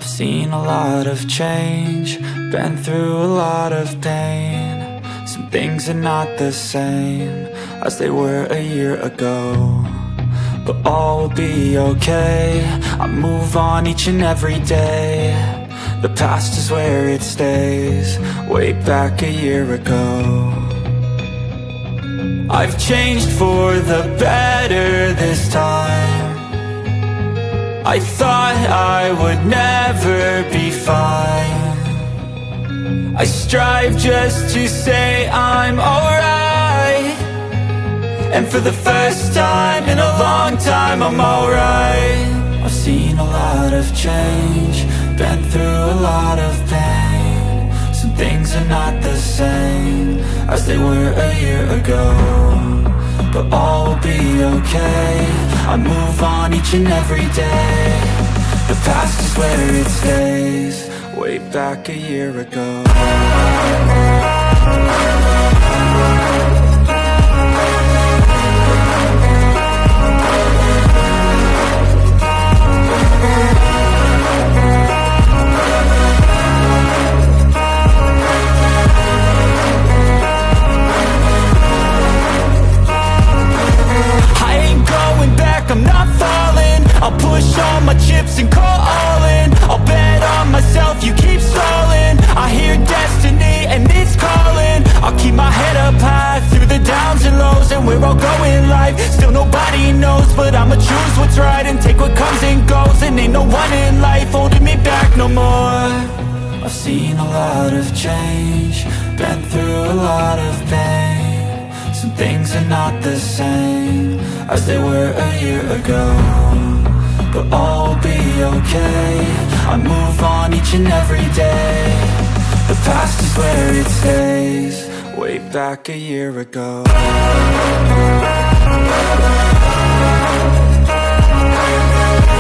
I've seen a lot of change, been through a lot of pain. Some things are not the same as they were a year ago, but all will be okay. I move on each and every day. The past is where it stays, way back a year ago. I've changed for the better this time. I thought I would never be fine. I strive just to say I'm alright, and for the first time in a long time I'm alright. I've seen a lot of change, been through a lot of pain. Some things are not the same as they were a year ago, but all will be okay. I move on each and every day. The past is where it stays, way back a year ago. I'm not falling, I'll push all my chips and call all in. I'll bet on myself, you keep stalling. I hear destiny and it's calling. I'll keep my head up high through the downs and lows, and we're all going life. Still nobody knows, but I'ma choose what's right and take what comes and goes. And ain't no one in life holding me back no more. I've seen a lot of change, been through a lot of pain. Some things are not the same as they were a year ago, but all will be okay. I move on each and every day. The past is where it stays, way back a year ago.